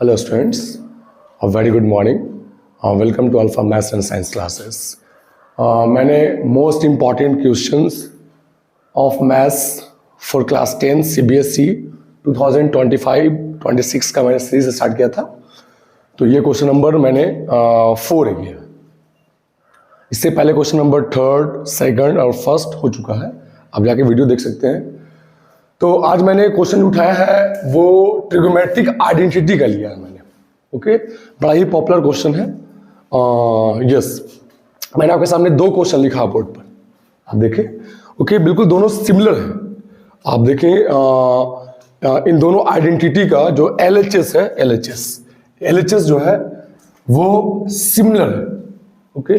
Hello students, a very good morning. Welcome to Alpha Maths and Science classes. मैंने most important questions of Maths for class 10 CBSE 2025-26 का मैंने series start किया था. तो ये question number मैंने 4 है ये. इससे पहले क्वेश्चन नंबर 3rd, 2nd और 1st हो चुका है. आप जाके वीडियो देख सकते हैं. तो आज मैंने क्वेश्चन उठाया है वो ट्रिगोमेट्रिक आइडेंटिटी का लिया है मैंने. ओके, बड़ा ही पॉपुलर क्वेश्चन है. यस, मैंने आपके सामने 2 क्वेश्चन लिखा बोर्ड पर, आप देखें. ओके, बिल्कुल दोनों सिमिलर है. आप देखें इन दोनों आइडेंटिटी का जो LHS है, LHS जो है वो सिमिलर है. ओके,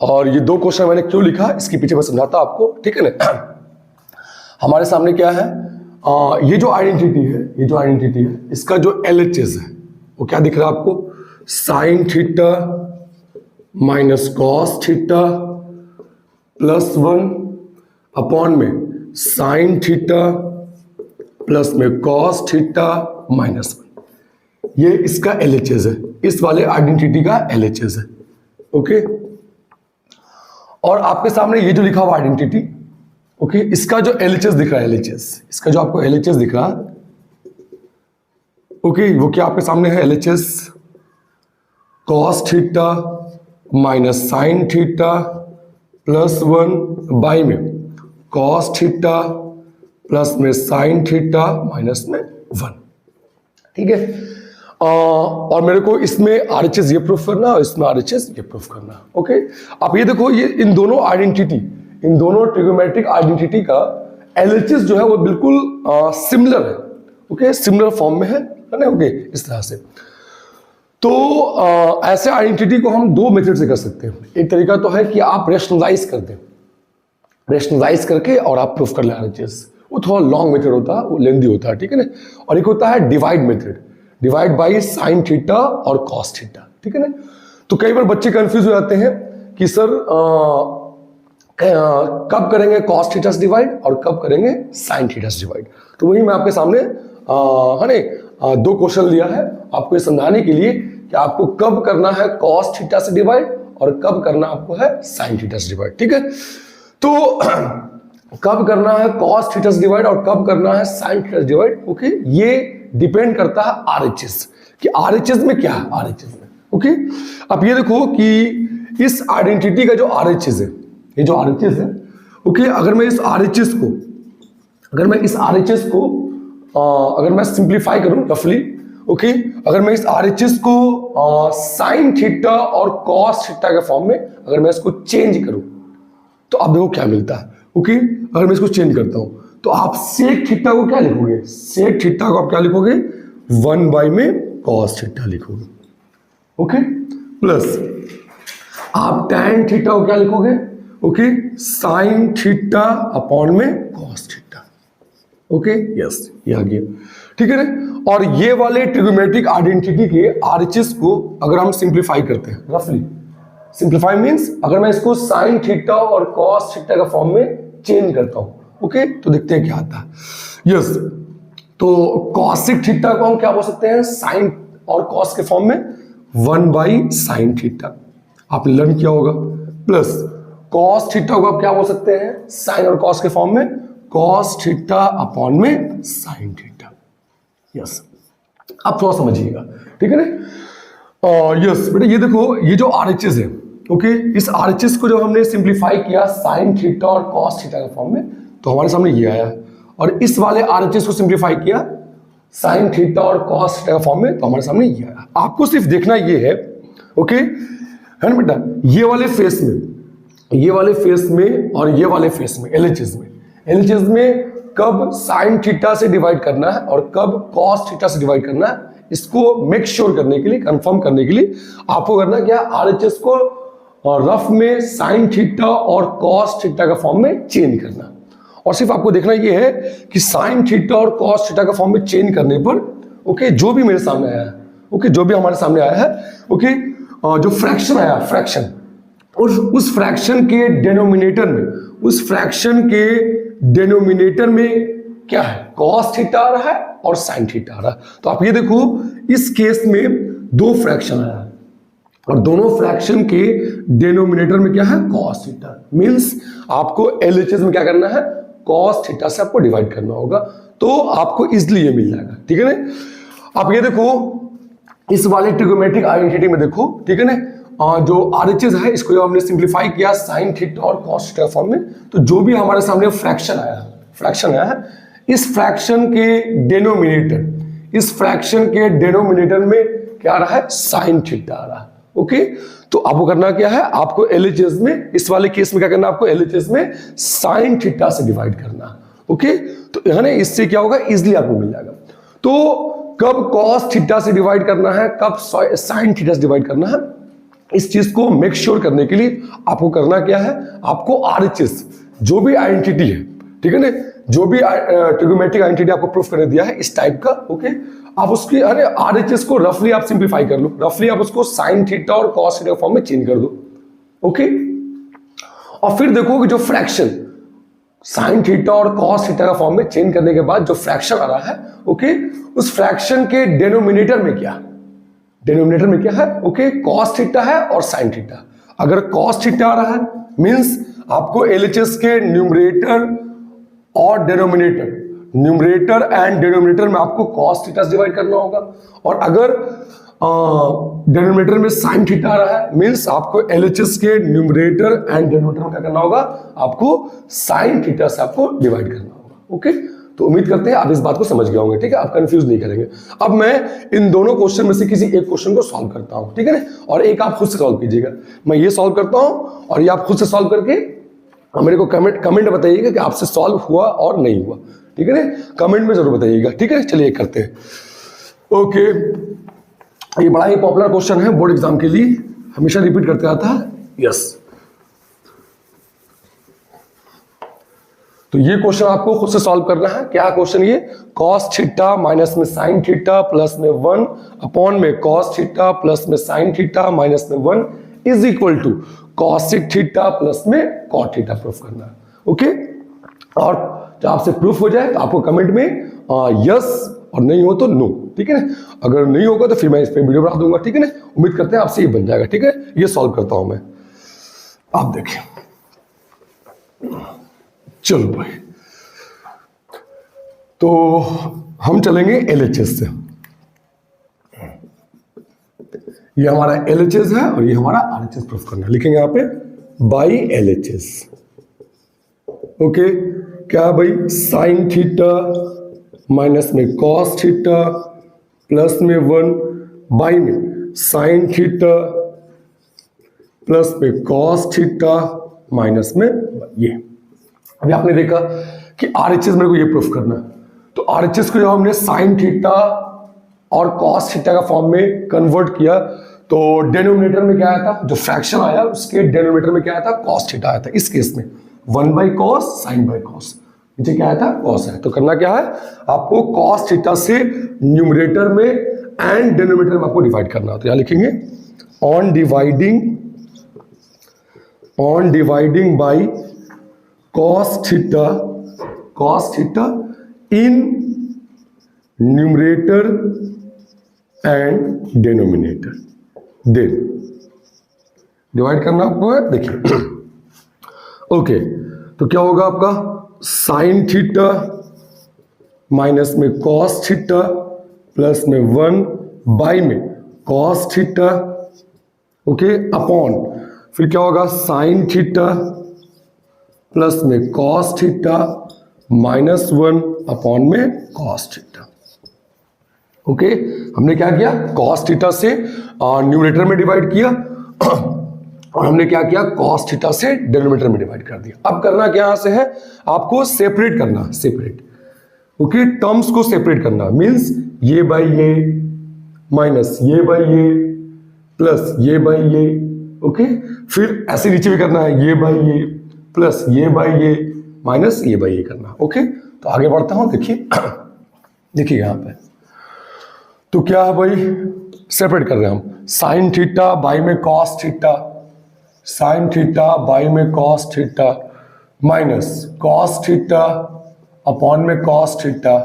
और ये 2 क्वेश्चन मैंने क्यों लिखा इसके पीछे मैं समझाता आपको. ठीक है ना. हमारे सामने क्या है, ये जो आइडेंटिटी है इसका जो LHS है वो क्या दिख रहा है आपको, sign theta minus cos theta plus 1 upon में साइन थीटा प्लस में कॉस थीटा माइनस 1. ये इसका LHS है, इस वाले आइडेंटिटी का LHS है. ओके, और आपके सामने ये जो लिखा हुआ आइडेंटिटी, ओके, इसका जो LHS दिख रहा है, इसका जो आपको LHS दिख रहा है, ओके, वो क्या आपके सामने है, LHS cos theta minus sign theta plus 1 by में कॉस थीटा प्लस में साइन थीटा माइनस में 1. ठीक है. और मेरे को इसमें RHS ये प्रूफ करना और इसमें RHS ये प्रूफ करना. ओके, आप ये देखो, ये इन दोनों ट्रिगोमेट्रिक आइडेंटिटी का LHS जो है वो बिल्कुल सिमिलर है. ओके, सिमिलर फॉर्म में है ना. ओके, इस तरह से. तो ऐसे आइडेंटिटी को हम 2 मेथड से कर सकते हैं. एक तरीका तो है कि आप रेशनलाइज कर दें, रेशनलाइज करके और आप प्रूफ कर लें RHS. वो थोड़ा लॉन्ग मेथड होता है, वो लेंदी होता है. ठीक है ना. और एक होता है divide method, divide by sine theta और कॉस थीटा. ठीक है ना. तो कई बार बच्चे कंफ्यूज हो जाते हैं कि सर कब करेंगे कॉस थीटा से डिवाइड और कब करेंगे साइन थीटा से डिवाइड. तो वही मैं आपके सामने है ना 2 क्वेश्चन लिया है आपको ये समझाने के लिए कि आपको कब करना है कॉस थीटा से डिवाइड और कब करना आपको है साइन थीटा से डिवाइड. ठीक है. तो कब करना है कॉस थीटा से डिवाइड और कब करना है साइन थीटा से डिवाइड. ओके, ये डिपेंड करता है RHS कि RHS में क्या है. RHS में ओके, अब ये देखो कि इस आइडेंटिटी का जो RHS है, ये जो RHS है, ओके, अगर मैं इस RHS को अगर मैं सिंप्लीफाई करूं रफली, ओके, अगर मैं इस RHS को साइन थीटा और कॉस थीटा के फॉर्म में अगर मैं इसको चेंज करूं तो आप देखो क्या मिलता है. ओके, अगर मैं इसको चेंज करता हूं तो आप सेक थीटा को क्या लिखोगे, सेक थीटा को आप क्या लिखोगे, 1 बाई में कॉस थीटा लिखोगे. ओके, प्लस आप टैन थीटा को क्या लिखोगे, ओके, साइन थीटा अपॉन में कॉस थीटा. ओके, यस, ये आ गया. ठीक है ना. और ये वाले ट्रिगोमेट्रिक आइडेंटिटी के RHS को अगर हम सिंप्लीफाई करते हैं रफली, सिंप्लीफाई मींस अगर मैं इसको साइन थीटा और कॉस थीटा का फॉर्म में चेंज करता हूं, ओके, तो देखते हैं क्या आता है. यस, तो कॉसिक थीटा को हम क्या बोल सकते हैं, साइन और कॉस के फॉर्म में 1 बाई साइन थीटा, आपने लर्न किया होगा. प्लस कॉस थीटा को आप क्या बोल सकते हैं, साइन और कॉस के फॉर्म में कॉस थीटा अपॉन में साइन थीटा. यस, आप थोड़ा समझिएगा. ठीक है ना. यस बेटा, ये देखो, ये जो RHS है, ओके, इस RHS को जब हमने सिंप्लीफाई किया साइन थीटा और कॉस थीटा के फॉर्म में तो हमारे सामने ये आया. और इस वाले RHS को सिंप्लीफाई किया साइन थीटा और कॉस थीटा के फॉर्म में तो हमारे सामने ये आया. आपको सिर्फ देखना ये है, ओके, है ना बेटा, ये वाले फेस में और ये वाले फेस में LHS में कब साइन थीटा से डिवाइड करना है और कब कॉस थीटा से डिवाइड करना है, इसको मेक श्योर करने के लिए, कंफर्म करने के लिए आपको करना क्या, RHS को रफ में साइन थीटा और कॉस थीटा का फॉर्म में चेंज करना. और सिर्फ आपको देखना ये है कि साइन थीटा और कॉस थीटा का फॉर्म में चेंज करने पर, ओके, जो भी मेरे सामने आया है, ओके, जो भी हमारे सामने आया है, ओके, जो फ्रैक्शन आया, फ्रैक्शन, और उस फ्रैक्शन के डिनोमिनेटर में क्या है, कॉस थीटा आ रहा है और साइन थीटा आ रहा है। तो आप ये देखो, इस केस में दो फ्रैक्शन आया है और दोनों फ्रैक्शन के डिनोमिनेटर में क्या है, कॉस थीटा। मींस आपको एलएचएस में क्या करना है, कॉस थीटा से आपको डिवाइड करना होगा, तो आपको इजीली ये मिल जाएगा। ठीक है ना। आप ये देखो, इस वाले ट्रिगोमेट्रिक आइडेंटिटी में देखो, ठीक है ना, जो आरएचएस है इसको जब हमने सिंप्लीफाई किया साइन थीटा और कॉस थीटा फॉर्म में, तो जो भी हमारे सामने फ्रैक्शन आया है, इस फ्रैक्शन के डिनोमिनेटर में क्या आ रहा है, साइन थीटा आ रहा है। ओके, तो आपको करना क्या है, आपको एलएचएस में, इस वाले केस में क्या करना है, आपको एलएचएस में साइन थीटा से डिवाइड करना। ओके, तो है ना, इससे क्या होगा, इजीली आपको मिल जाएगा। तो कब कॉस थीटा से डिवाइड करना है, कब साइन थीटा से डिवाइड करना है, इस चीज को मेक श्योर करने के लिए आपको करना क्या है, आपको आरएचएस जो भी आइडेंटिटी है, ठीक है ना, जो भी ट्रिगोमेट्रिक आइडेंटिटी आपको प्रूफ करने दिया है इस टाइप का, ओके, आप उसकी अरे आरएचएस को रफली आप सिंप्लीफाई कर लो, रफली आप उसको साइन थीटा और कॉस थीटा फॉर्म में चेंज कर दो। ओके, और फिर देखो कि जो फ्रैक्शन साइन थीटा और कॉस थीटा का फॉर्म में चेंज करने के बाद जो फ्रैक्शन आ रहा है, ओके, उस फ्रैक्शन के डिनोमिनेटर में क्या है, ओके, कॉस थीटा है और साइन थीटा। अगर कॉस थीटा आ रहा है मींस आपको एलएचएस के न्यूमरेटर और डिनोमिनेटर, न्यूमरेटर एंड डिनोमिनेटर में आपको कॉस थीटा से डिवाइड करना होगा। और अगर डिनोमिनेटर में साइन थीटा आ रहा है मींस आपको एलएचएस के न्यूमरेटर एंड डिनोमिनेटर में क्या करना होगा, आपको साइन थीटा से आपको डिवाइड करना होगा। ओके, तो उम्मीद करते हैं आप इस बात को समझ गए होंगे। ठीक है, आप कंफ्यूज नहीं करेंगे। अब मैं इन दोनों क्वेश्चन में से किसी एक क्वेश्चन को सॉल्व करता हूं, ठीक है ना, और एक आप खुद से सॉल्व कीजिएगा। मैं ये सॉल्व करता हूं और ये आप खुद से सॉल्व करके मेरे को कमेंट बताइएगा कि आपसे सॉल्व हुआ और नहीं हुआ। ठीक है ना, कमेंट में जरूर बताइएगा। ठीक है, चलिए करते हैं। ओके, ये बड़ा ही पॉपुलर क्वेश्चन है बोर्ड एग्जाम के लिए, हमेशा रिपीट करते आता है। यस, तो ये क्वेश्चन आपको खुद से सॉल्व करना है। क्या क्वेश्चन ये, कॉस थीटा माइनस में साइन थीटा प्लस में 1 अपॉन में कॉस थीटा प्लस में साइन थीटा माइनस में 1 is equal to cosec theta plus में कॉट थीटा प्रूफ करना है। ओके, और जब आपसे प्रूफ हो जाए तो आपको कमेंट में यस और नहीं हो तो नो। ठीक है ना, अगर नहीं होगा तो फिर मैं इस पे वीडियो बना दूंगा। ठीक है ना, उम्मीद करते हैं आपसे ये बन जाएगा। ठीक है, ये सॉल्व करता हूं मैं, आप देखें। चलो भाई, तो हम चलेंगे एलएचएस से। ये हमारा एलएचएस है और ये हमारा आरएचएस प्रूफ करना है। लिखेंगे यहां पे बाई एलएचएस। ओके, क्या भाई, साइन थीटा माइनस में कॉस थीटा प्लस में 1 बाई में साइन थीटा प्लस में कॉस थीटा माइनस में ये। अभी आपने देखा कि आरएचएस मेरे को ये प्रूफ करना है, तो आरएचएस को जब हमने साइन थीटा और कॉस थीटा का फॉर्म में कन्वर्ट किया तो डिनोमिनेटर में क्या आया था, जो फ्रैक्शन आया उसके डिनोमिनेटर में क्या आया था, कॉस थीटा आया था। इस केस में 1 by cos sine by cos, नीचे क्या आया था, कॉस है। तो करना क्या है, आपको कॉस थीटा से न्यूमरेटर में एंड डिनोमिनेटर में आपको डिवाइड करना है। तो यहां लिखेंगे on dividing by cos theta in numerator and denominator, then divide करना आपको है। देखिए ओके, तो क्या होगा आपका साइन थीटा माइनस में cos थीटा प्लस में 1 बाई में cos थीटा, ओके, अपॉन फिर क्या होगा साइन थीटा प्लस में cos थीटा माइनस 1 अपॉन में cos थीटा। ओके, हमने क्या किया, cos थीटा से न्यूमरेटर में डिवाइड किया और हमने क्या किया, cos थीटा से डिनोमिनेटर में डिवाइड कर दिया। अब करना क्या यहां से है, आपको सेपरेट करना, सेपरेट। ओके, टर्म्स को सेपरेट करना मींस ये बाई ये माइनस ये बाई ये प्लस ये बाई ये। ओके, फिर ऐसे नीचे भी करना है, ये बाई ये प्लस ये बाई ये माइनस ये बाई ये करना। ओके, तो आगे बढ़ता हूं। देखिए यहां पे तो क्या है भाई, सेपरेट कर रहे हैं हम, साइन थीटा बाई में cos theta, sine theta by में cos theta minus cos theta upon में कॉस थीटा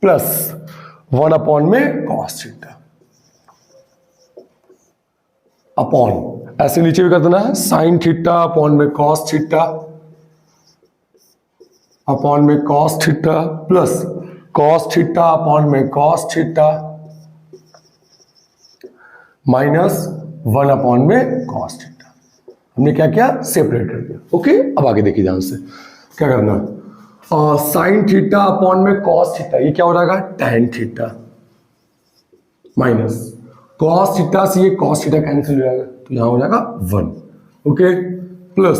प्लस 1 अपॉन में कॉस थीटा अपॉन, ऐसे नीचे भी कर देना है, साइन थीटा अपॉन में कॉस थीटा अपॉन में cos theta plus cos theta upon में कॉस थीटा माइनस 1 अपॉन में कॉस थीटा। हमने क्या किया, सेपरेट कर दिया। ओके, अब आगे देखिए ध्यान से क्या करना, साइन थीटा अपॉन में कॉस थीटा, ये क्या हो जाएगा, tan theta minus cos theta से ये कॉस थीटा कैंसिल हो जाएगा, तो यहां हो जाएगा 1। ओके, प्लस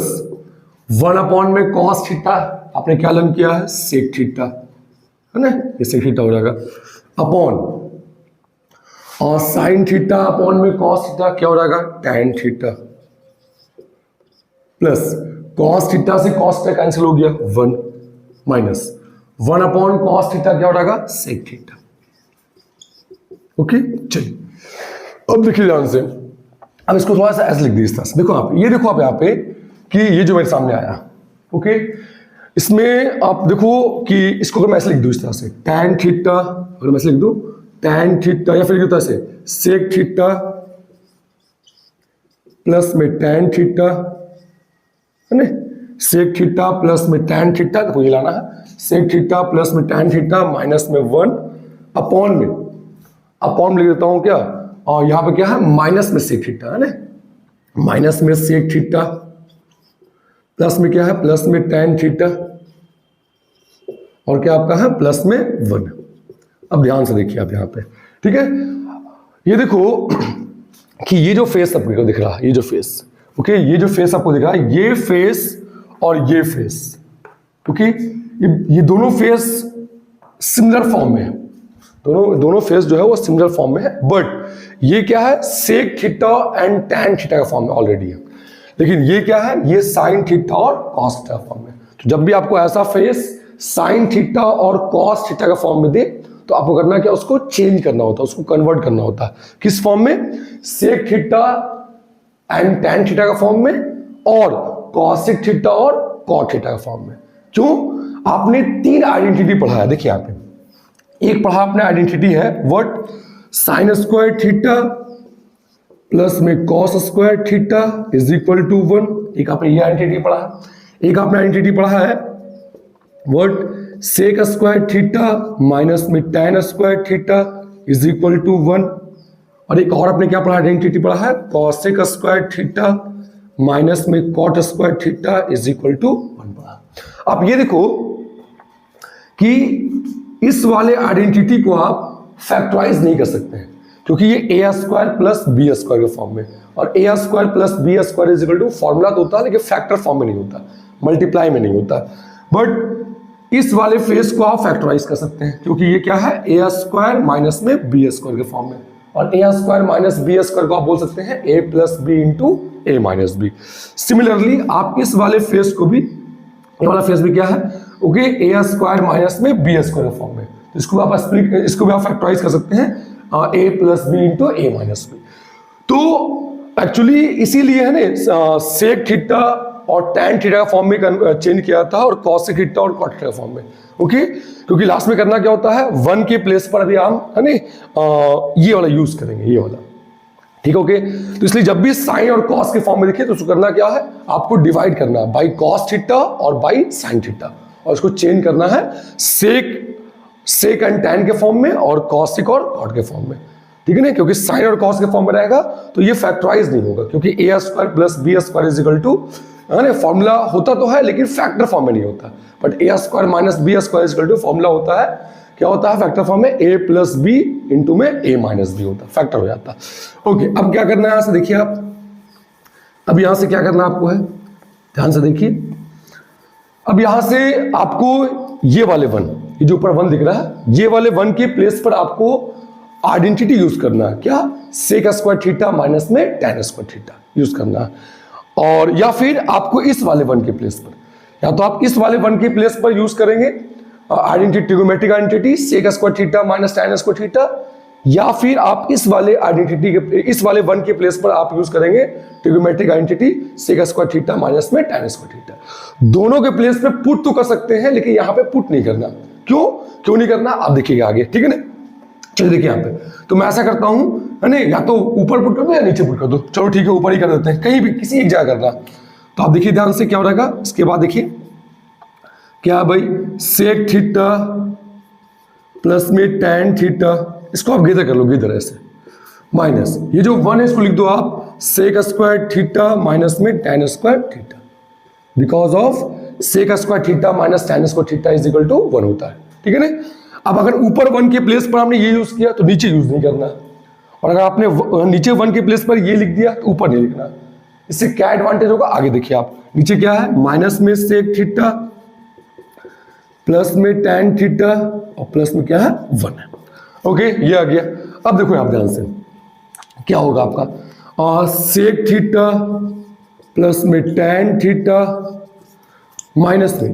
1 अपॉन में कॉस थीटा, आपने क्या लर्न किया है, सेक थीटा, है ना, ये सेक थीटा हो जाएगा, अपॉन और साइन थीटा अपॉन में कॉस थीटा क्या हो जाएगा, tan theta plus cos theta से कॉस थीटा कैंसिल हो गया 1 माइनस 1 अपॉन कॉस थीटा क्या हो जाएगा, सेक थीटा। ओके, चलिए अब देखिए ध्यान से, अब इसको थोड़ा सा ऐसे लिख दी इस तरह से, देखो आप ये देखो आप यहाँ पे कि ये जो मेरे सामने आया, ओके, इसमें आप देखो कि इसको अगर मैं ऐसे लिख दूं इस तरह से, टैन थीटा, अगर मैं ऐसे लिख दूं टैन थीटा, या फिर लिख दूं ऐसे सेक थीटा प्लस में टैन थीटा, है ना, सेक थीटा प्लस में टैन थीटा, देखो ये लाना है, सेक थीटा प्लस में टैन थीटा माइनस में 1 अपॉन में लिख देता हूं क्या, और यहां पे क्या है, माइनस में सेक थीटा, है ना, माइनस में सेक थीटा प्लस में क्या है, प्लस में टैन थीटा, और क्या आपका है, प्लस में 1। अब ध्यान से देखिए आप यहां पे, ठीक है, ये देखो कि ये जो फेस आपको दिख रहा है, ये जो फेस, ओके, ये जो फेस आपको दिख रहा है, ये फेस और ये फेस, ओके, ये दोनों फेस सिमिलर फॉर्म में है, दोनों फेस जो है वो सिमिलर फॉर्म में है, बट ये क्या है, sec theta and tan theta का फॉर्म में ऑलरेडी है, लेकिन ये क्या है, ये साइन थीटा और कॉस थीटा फॉर्म में। तो जब भी आपको ऐसा फेस साइन थीटा और कॉस थीटा का फॉर्म में दे, तो आपको करना क्या, उसको चेंज करना होता है, उसको कन्वर्ट करना होता है, किस फॉर्म में, sec theta and tan theta का फॉर्म में, और कॉसिक थीटा और कॉट थीटा का फॉर्म में। क्यों, आपने 3 आइडेंटिटी पढ़ा है, देखिए यहाँ पे एक पढ़ा आपने आइडेंटिटी है what, sine square theta plus में cos square theta is equal to 1, एक आपने ये आइडेंटिटी पढ़ा है, एक आपने आइडेंटिटी पढ़ा है what, sec square theta minus में tan square theta is equal to 1, और एक और आपने क्या पढ़ा, आइडेंटिटी पढ़ा है, कॉसेक स्क्वायर थीटा माइनस में cot square theta is equal to 1 पढ़ा। अब ये देखो कि इस वाले आइडेंटिटी को आप फैक्टराइज नहीं कर सकते हैं, क्योंकि ये A square plus B square के फॉर्म में, और A square plus B square is equal to formula तो होता है, लेकिन फैक्टर फॉर्म में नहीं होता, मल्टीप्लाई में नहीं होता, बट इस वाले फेस को आप फैक्टराइज कर सकते हैं, क्योंकि ये क्या है, ए स्क्वायर माइनस में बी स्क्वायर के फॉर्म में, और A square minus B square को आप बोल सकते हैं ए प्लस बी इंटू ए माइनस बी। सिमिलरली आप इस वाले फेस को भी, ये वाला फेस भी क्या है, ओके, ए स्क्वायर माइनस में बी स्क्वायर के फॉर्म में, तो इसको आप स्प्लिट, इसको भी आप फैक्टराइज कर सकते हैं ए प्लस बी इंटू ए माइनस बी। तो एक्चुअली इसीलिए है ना, सेक थीटा और टैन थीटा का फॉर्म में चेंज किया था, और कॉसेक थीटा और कॉट थीटा का फॉर्म में, ओके, क्योंकि लास्ट में करना क्या होता है, 1 के प्लेस पर अभी हम है ना ये वाला यूज करेंगे, ये वाला, ठीक है, ओके। तो इसलिए जब भी साइन और कॉस के फॉर्म में देखिए, तो उसको करना क्या है, आपको डिवाइड करना है बाई कॉस थीटा और बाई साइन थीटा, और उसको चेंज करना है सेक एंड टैन के फॉर्म में और कॉसिक और कॉट के फॉर्म में, ठीक है ना, क्योंकि साइन और कॉस के फॉर्म में रहेगा तो ये फैक्टराइज नहीं होगा, क्योंकि A square plus B square is equal to, है ना, फॉर्मूला होता तो है लेकिन फैक्टर फॉर्म में नहीं होता, but A square minus B square is equal to formula होता है, क्या होता है, फैक्टर फॉर्म में ए प्लस बी इंटू में ए माइनस बी होता है, फैक्टर हो जाता है। ओके, अब क्या करना है, यहां से देखिए आप, अब यहां से क्या करना आपको है, ध्यान से देखिए, अब यहां से आपको ये वाले 1, ये जो ऊपर 1 दिख रहा है, ये वाले 1 के प्लेस पर आपको आइडेंटिटी यूज करना है, क्या, सेक स्क्वायर थीटा माइनस में टैन स्क्वायर थीटा यूज करना है, और या फिर आपको इस वाले 1 के प्लेस पर, या तो आप इस वाले 1 के प्लेस पर यूज करेंगे identity, trigonometric identity, sec square theta minus tan square theta, या फिर आप इस वाले आइडेंटिटी के, इस वाले 1 के प्लेस पर आप यूज करेंगे trigonometric identity sec square theta minus में tan स्क्वायर थीटा। दोनों के प्लेस पे पुट तो कर सकते हैं, लेकिन यहां पे पुट नहीं करना। क्यों नहीं करना आप देखिएगा आगे, ठीक है ना। चलिए देखिए यहाँ पे, तो मैं ऐसा करता हूं, है ना, या तो ऊपर पुट कर दो या नीचे पुट कर दो। चलो ठीक है, ऊपर ही कर देते हैं, कहीं भी किसी एक जगह करना। तो आप देखिए ध्यान से क्या हो रहेगा। इसके बाद देखिए क्या भाई, सेक थीटा प्लस में tan थीटा, इसको आप गिदर कर लो, गिदर ऐसे, माइनस ये जो 1 है इसको लिख दो आप सेक स्क्वायर थीटा माइनस में tan square theta, because of sec square theta minus tan square theta is equal to 1 होता है, ठीक है ना। अब अगर ऊपर 1 के प्लेस पर आपने ये यूज किया तो नीचे यूज नहीं करना, और अगर आपने नीचे 1 के प्लेस पर ये लिख दिया तो ऊपर नहीं लिखना। इससे क्या एडवांटेज होगा आगे देखिए आप। नीचे क्या है, माइनस में सेक थीटा प्लस में tan थीटा और प्लस में क्या है 1 है। ओके, ये आ गया। अब देखो आप ध्यान से क्या होगा आपका, सेक थीटा प्लस में tan थीटा माइनस में,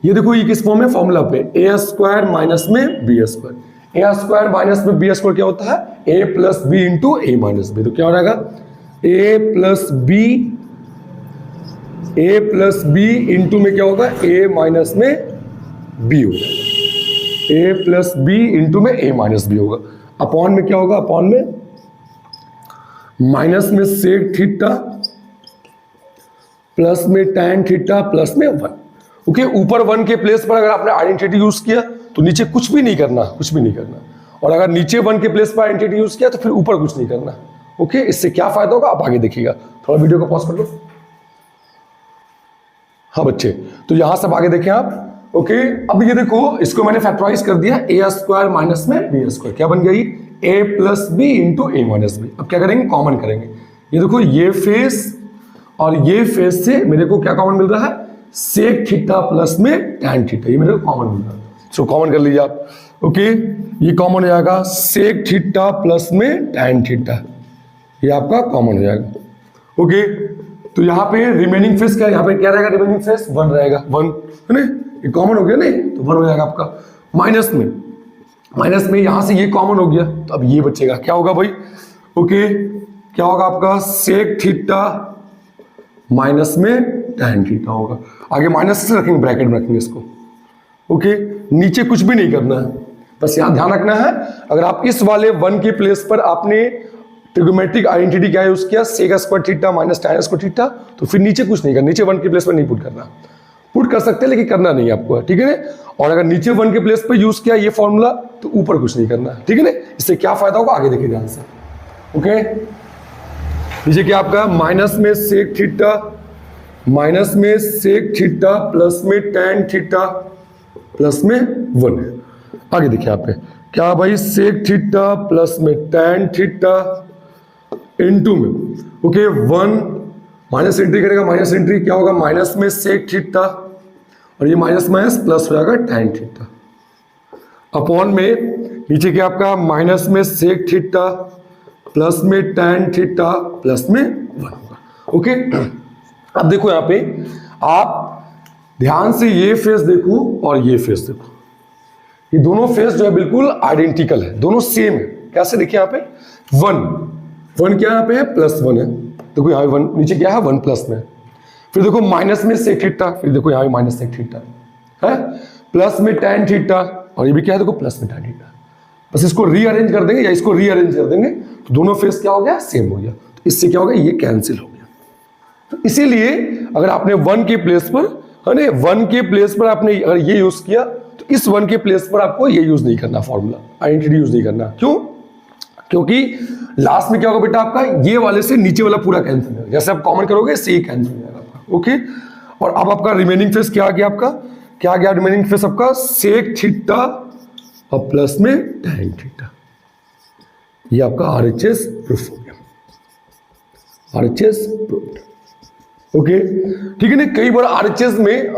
ये देखो ये किस फॉर्म में, फॉर्मूला पे ए स्क्वायर माइनस में बी स्क्वायर। ए स्क्वायर माइनस में बी स्क्वायर क्या होता है, ए प्लस बी इंटू ए माइनस बी। तो क्या हो जाएगा, ए प्लस बी इंटू में क्या होगा, ए माइनस में बी होगा, ए प्लस बी इंटू में ए माइनस बी होगा। अपॉन में क्या होगा, अपॉन में माइनस में सेक थीटा प्लस में tan थीटा प्लस में 1। ओके, ऊपर 1 के प्लेस पर अगर आपने आइडेंटिटी यूज किया तो नीचे कुछ भी नहीं करना, कुछ भी नहीं करना। और अगर नीचे 1 के प्लेस पर आइडेंटिटी यूज किया तो फिर ऊपर कुछ नहीं करना। ओके, इससे क्या फायदा होगा आप आगे देखिएगा। थोड़ा वीडियो को पॉज कर लो। हाँ बच्चे, तो यहां से आगे देखें आप। ओके, अब ये देखो, इसको मैंने फैक्टराइज कर दिया, ए स्क्वायर माइनस में बी स्क्वायर, क्या बन गई, ए प्लस बी इंटू ए माइनस बी। अब क्या करेंगे, कॉमन करेंगे। ये देखो ये फेस और ये फेस से मेरे को क्या कॉमन मिल रहा है, सेक थीटा प्लस में tan थीटा, ये मेरे को कॉमन मिल रहा है। सो कॉमन कर लीजिए आप। ओके, ये कॉमन हो जाएगा सेक थीटा प्लस में tan थीटा, ये आपका कॉमन हो जाएगा। ओके, तो यहाँ पे रिमेनिंग फेस क्या, यहाँ पे क्या रहेगा, रिमेनिंग फेस 1 रहेगा, 1 है ना, ये कॉमन हो गया नहीं, तो 1 हो जाएगा आपका। माइनस में यहां से ये कॉमन हो गया, तो अब ये बचेगा, क्या होगा भाई, ओके, क्या होगा आपका, सेक थीटा माइनस में tan थीटा होगा। आगे माइनस से रखेंगे, ब्रैकेट में रखेंगे इसको। ओके, नीचे कुछ भी नहीं करना है, बस यहां ध्यान रखना है, अगर आप इस वाले 1 के प्लेस पर आपने ट्रिग्नोमेट्रिक आइडेंटिटी क्या यूज किया, sec square theta minus tan square theta, तो फिर नीचे कुछ नहीं करना, नीचे 1 के प्लेस पर नहीं पुट करना। पुट कर सकते हैं लेकिन करना नहीं आपको, ठीक है ना। और अगर नीचे 1 के प्लेस पर यूज किया ये फॉर्मूला तो ऊपर कुछ नहीं करना, ठीक है ना। इससे क्या फायदा होगा आगे देखिए ध्यान से। ओके, नीचे क्या आपका, माइनस में सेक थीटा प्लस में tan थीटा प्लस में 1 है। आगे देखिए आप पे क्या भाई, सेक थीटा प्लस में tan थीटा इंटू में, ओके, 1 माइनस एंट्री करेगा, माइनस एंट्री क्या होगा, माइनस में सेक थीटा और ये माइनस माइनस प्लस हो जाएगा tan थीटा, अपॉन में नीचे क्या आपका, माइनस में सेक थीटा प्लस में tan थीटा प्लस में 1 होगा। ओके, अब देखो यहाँ पे आप ध्यान से ये फेस देखो और ये फेस देखो, ये दोनों फेस जो है बिल्कुल आइडेंटिकल है, दोनों सेम है। कैसे देखिए यहाँ पे, 1 क्या यहाँ पे है, +1 है, देखो यहाँ 1 नीचे क्या है, 1 प्लस में, फिर देखो माइनस में सेक थीटा, फिर देखो यहाँ माइनस सेक थीटा है, प्लस में tan थीटा और ये भी क्या है, देखो प्लस में tan थीटा। बस इसको रीअरेंज कर देंगे या इसको रीअरेंज कर देंगे तो दोनों फेस क्या हो गया, सेम हो गया। तो इससे क्या हो गया, ये कैंसिल हो गया। तो इसीलिए अगर आपने 1 के प्लेस पर, है ना, 1 के प्लेस पर आपने अगर ये यूज किया तो इस 1 के प्लेस पर आपको ये यूज नहीं करना, फॉर्मूला आइडेंटिटी यूज नहीं करना। क्यों, क्योंकि लास्ट में क्या होगा बेटा आपका, ये वाले से नीचे वाला पूरा कैंसिल होगा, जैसे आप कॉमन करोगे इससे ये कैंसिल हो जाएगा आपका। ओके, और अब आपका रिमेनिंग फेस क्या आ गया, आपका क्या आ गया, रिमेनिंग फेस आपका सेक थीटा और प्लस में tan थीटा, ये आपका RHS प्रूफ हो गया, RHS प्रूफ। ओके, ठीक है ना। कई बार RHS में